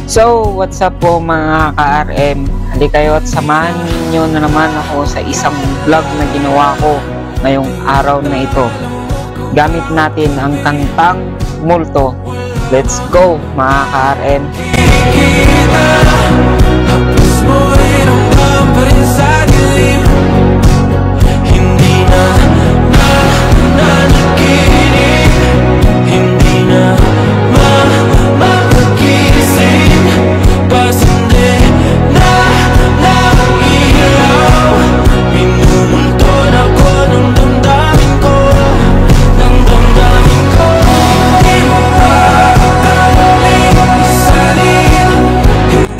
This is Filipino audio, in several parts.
So, what's up po mga ka-RM? Halika kayo at samahan niyo na naman ako sa isang vlog na ginawa ko ngayong araw na ito. Gamit natin ang kantang Multo. Let's go mga ka-RM!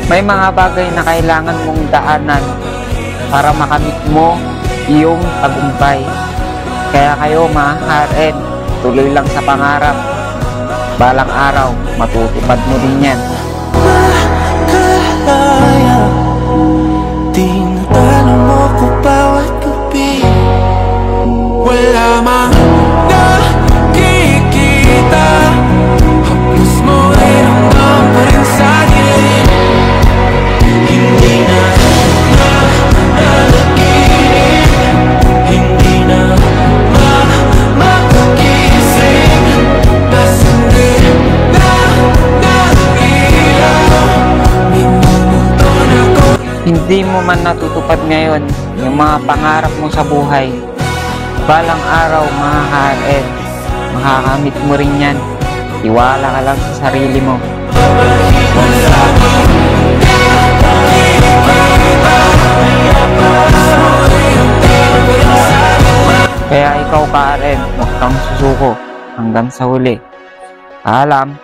May mga bagay na kailangan mong daanan para makamit mo iyong tagumpay. Kaya kayo mga ka-RM, tuloy lang sa pangarap. Balang araw, matutupad mo din yan. Makalaya, tinatalo mo ko bawat gabi. Wala mang nakikita, haplos mo ay ramdam pa rin sa gilid. Hindi na nanaginip, hindi na makagising. Nasindi na ilaw, minumuto na ko. Hindi mo man natutupad ngayon yung mga pangarap mo sa buhay. Balang araw mga ka-RM, makakamit mo rin yan. Tiwala ka lang sa sarili mo. Kaya ikaw ka-RM, huwag kang susuko hanggang sa huli. Paalam!